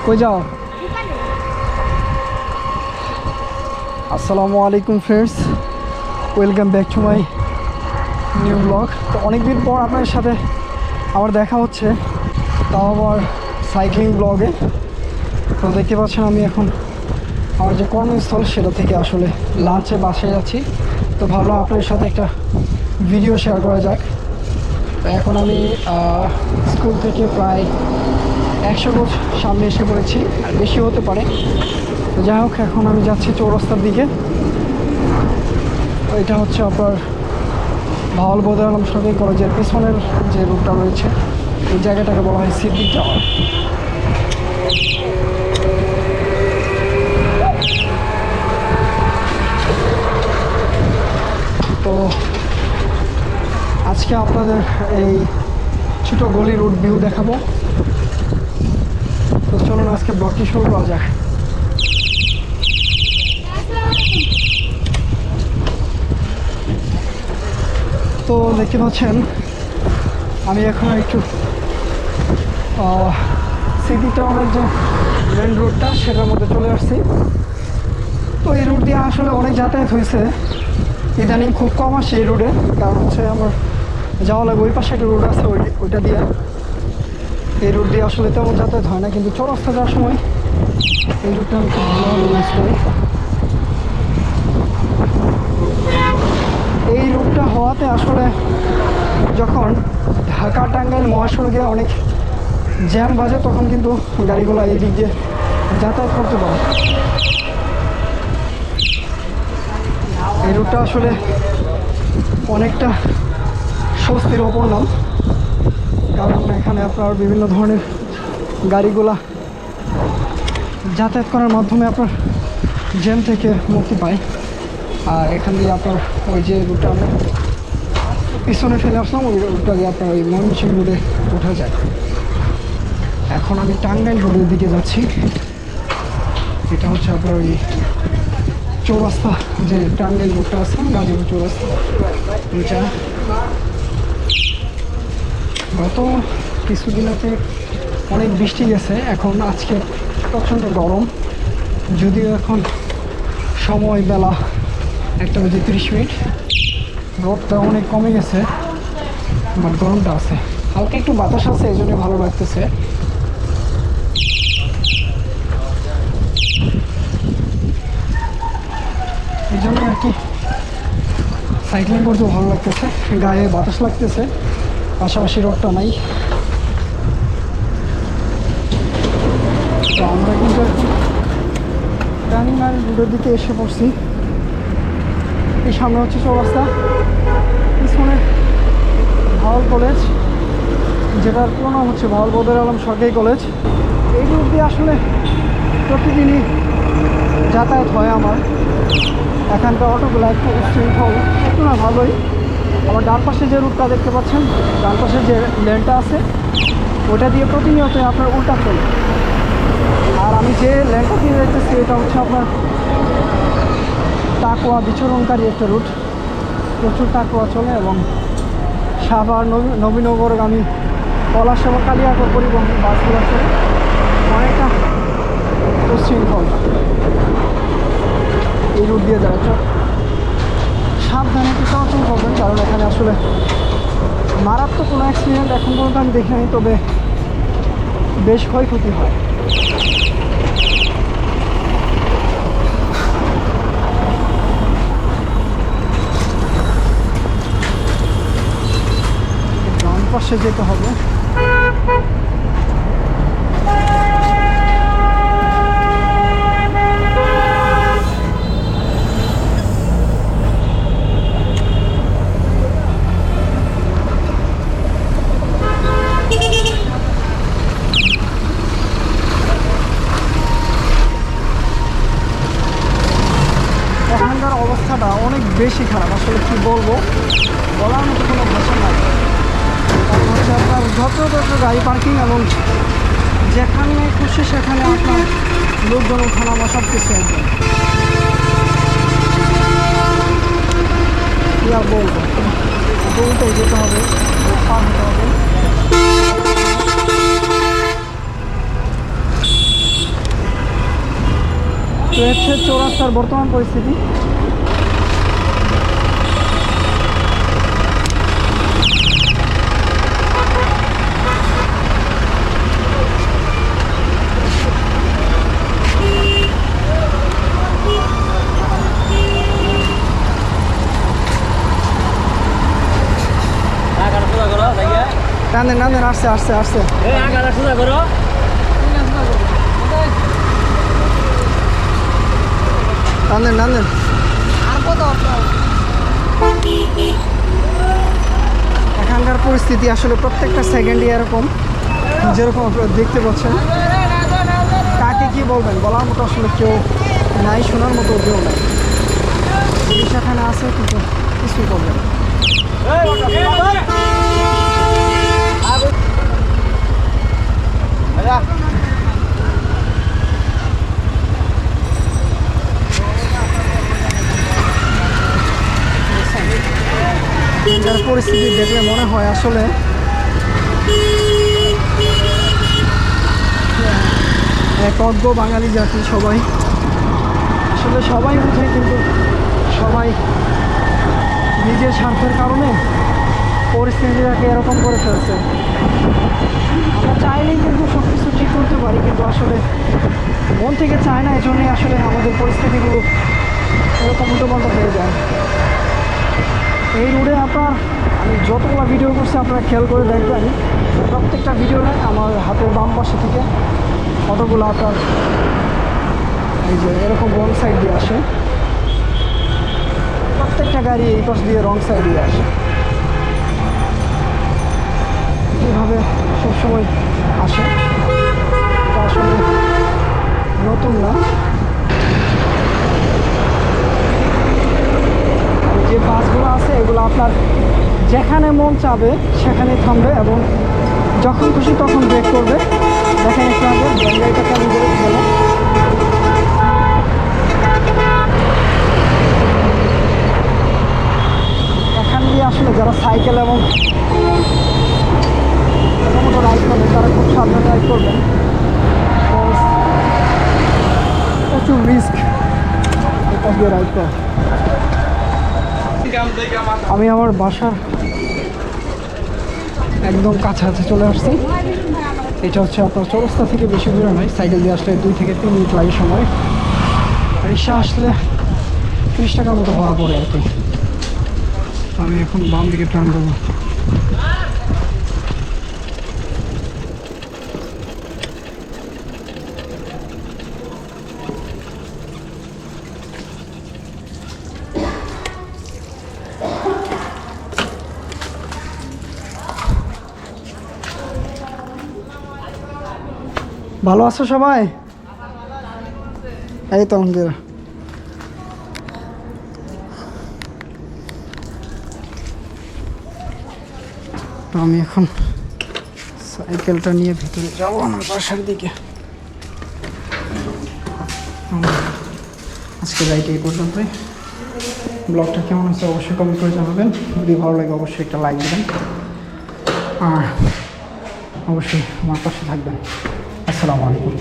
কই যাও? আসসালামু আলাইকুম friends, welcome back to my new blog. তো অনেকদিন পর আপনাদের সাথে আমার দেখা হচ্ছে, তাও আবার সাইক্লিং ব্লগে। তো দেখতে পাচ্ছেন আমি এখন আমার যে কর্মস্থল সেটা থেকে আসলে লাঞ্চে বাসায় যাচ্ছি। তো ভাবলাম আপনাদের সাথে একটা ভিডিও শেয়ার করা যাক। তো এখন আমি স্কুল থেকে প্রায় 100 গজ সামনে এসে পড়েছি, আর বেশি হতে পারে। তো যাই হোক, এখন আমি যাচ্ছি চৌরাস্তার দিকে। তো এটা হচ্ছে আপনার ভাওয়াল বদর আলম সরকারি কলেজের পিছনের যে রুটটা রয়েছে, এই জায়গাটাকে বলা হয় সিদ্দিক টাওয়ার। তো আজকে আপনাদের এই ছোটো গলি রুট ভিউ দেখাবো। তো চলুন আজকে ব্লগটি শুরু করা যাক। তো দেখতে পাচ্ছেন আমি এখন একটু সিটি টাউনের যে মেন রোডটা সেটার মধ্যে চলে আসছি। তো এই রুট দিয়ে আসলে অনেক যাতায়াত হয়েছে, ইদানিং খুব কম আসে এই রোডে, কারণ হচ্ছে আমার যাওয়া লাগে ওই পাশে একটা রোড আছে, ওইটা দিয়ে। এই রুট দিয়ে আসলে তেমন যাতায়াত হয় না, কিন্তু চৌরাস্তা যাওয়ার সময় এই রুটটা আমি খুব ভালোভাবে ইউজ করি। এই রুটটা হওয়াতে আসলে যখন ঢাকা টাঙ্গাইল মহাসড়কে অনেক জ্যাম বাজে, তখন কিন্তু গাড়িগুলো এই দিক দিয়ে যাতায়াত করতে পারে। এই রুটটা আসলে অনেকটা স্বস্তির ওপর নাম, কারণ এখানে আপনার বিভিন্ন ধরনের গাড়িগুলা যাতায়াত করার মাধ্যমে আপনার জ্যাম থেকে মুক্তি পায়। আর এখান দিয়ে আপনার ওই যে রুটটা আমি পিছনে ফেলে আসলাম, ওই রুটটা দিয়ে আপনার ওই ময়মনসিংহ রোডে ওঠা যায়। এখন আমি টাঙ্গাইল রোডের দিকে যাচ্ছি। এটা হচ্ছে আপনার ওই চৌরাস্তা, যে টাঙ্গাইল রোডটা আছে গাজীপুর চৌরাস্তা, ওইটা। গত কিছুদিনতে অনেক বৃষ্টি গেছে, এখন আজকে প্রচণ্ড গরম, যদিও এখন সময় বেলা 1:30। রোদটা অনেক কমে গেছে, বাট গরমটা আছে, হালকা একটু বাতাস আছে, এই জন্য ভালো লাগতেছে। এই জন্য আর কি সাইক্লিং করতে ভালো লাগতেছে, গায়ে বাতাস লাগতেছে, পাশাপাশি রোডটা নাই। তো আমরা কিন্তু এখন টাঙ্গাইল রোডের দিকে এসে পড়ছি। এই সামনে হচ্ছে চৌরাস্তা, পিছনে ভাওয়াল কলেজ, যেটার পুরো নাম হচ্ছে ভাওয়াল বদর আলম সরকারি কলেজ। এই রুট দিয়ে আসলে প্রতিদিনই যাতায়াত হয় আমার। এখানকার অটোগুলো একটু শৃঙ্খল, একটু না ভালোই। আমার ডান পাশে যে রুটটা দেখতে পাচ্ছেন, ডান পাশে যে লেনটা আছে, ওটা দিয়ে প্রতিনিয়ত আপনার উল্টা চলে। আর আমি যে লেনটা দিয়ে দেখতেছি, এটা হচ্ছে আপনার টাকুয়া বিচরণকারী একটা রুট, প্রচুর টাকুয়া চলে, এবং সাভার নবীনগরগামী পলাশ এবং কালিয়াকৈর পরিবহন বাসগুলো চলে, অনেকটা উচ্ছৃঙ্খল। এই রুট দিয়ে যায়, সাবধানে একটু চলাচল করবেন, কারণ এখানে আসলে মারাত্মক কোনো অ্যাক্সিডেন্ট এখন পর্যন্ত আমি দেখিনি, তবে বেশ ক্ষয়ক্ষতি হয়। ডান পাশে যেতে হবে। এখানকার অবস্থাটা অনেক বেশি খারাপ, আসলে কি বলবো, বলার মতো কোনো ভাষা নাই। কারণ হচ্ছে আপনার যত্র গাড়ি পার্কিং, এবং যেখানে খুশি সেখানে আপনার লোকজন ওঠানামা সব কিছু একদম। কি আর বলবো, বলতেই যেতে হবে, পার হতে হবে। তো হচ্ছে চৌরাস্তার বর্তমান পরিস্থিতি। না দেন আসছে আসছে আসছে টানেন টানেন। এখানকার পরিস্থিতি আসলে প্রত্যেকটা সেকেন্ডই এরকম, যেরকম আপনারা দেখতে পাচ্ছেন। কাকে কি বলবেন বলার মতো আসলে কেউ নাই, শোনার মতো কেউ নাই। পুলিশ এখানে আছে কিন্তু কিছুই করবেন না। এখানকার পরিস্থিতি দেখলে মনে হয় আসলে এক অজ্ঞ বাঙালি জাতি। সবাই আসলে সবাই বুঝে, কিন্তু সবাই নিজের স্বার্থের কারণে পরিস্থিতিটাকে এরকম করে ফেলছে। আমরা চাইলেই কিন্তু সব কিছু ঠিক করতে পারি, কিন্তু আসলে মন থেকে চায় না। এই জন্যই আসলে আমাদের পরিস্থিতিগুলো এরকম উল্টোপাল্টা হয়ে যায়। এই রোডে আপনার আমি যতগুলো ভিডিও করছি আপনারা খেয়াল করে দেখবেন, প্রত্যেকটা ভিডিওতে আমার হাতের বাম পাশে থেকে কতগুলো আপনার এই যে এরকম রং সাইড দিয়ে আসে। প্রত্যেকটা গাড়ি এই পাশ দিয়ে রং সাইড দিয়ে আসে। এইভাবে সবসময় আসে, এটা আসলে নতুন না। যে বাসগুলো আছে এগুলো আপনার যেখানে মন চাবে সেখানে থামবে এবং যখন খুশি তখন ব্রেক করবে। দেখেন একটু আগে গাড়িটা চালু করে গেল। এখান দিয়ে আসলে যারা সাইকেল এবং মোটো রাইড করবেন তারা খুব সাবধানে রাইড করবেন। প্রচুর রিস্ক এটা দিয়ে রাইড করা। আমি আমার বাসার একদম কাছাকাছি চলে আসছি। এটা হচ্ছে আপনার চৌরাস্তা থেকে বেশি দূরে নয়, সাইকেল দিয়ে আসলে 2 থেকে 3 মিনিট লাগে সময়। রিক্সা আসলে 30 টাকার মতো ভাড়া পড়ে আর কি। আমি এখন বাম দিকে টার্ন করবো। ভালো আছো সবাই? এই তো আলহামদুলিল্লাহ। আমি এখন সাইকেলটা নিয়ে ভিতরে যাবো আমার বাসার দিকে। আজকে রাইট এই পর্যন্তই। ব্লগটা কেমন হচ্ছে অবশ্যই কমেন্ট করে জানাবেন। যদি ভালো লাগে অবশ্যই একটা লাইক দেবেন, আর অবশ্যই আমার পাশে থাকবেন। আসসালামু আলাইকুম।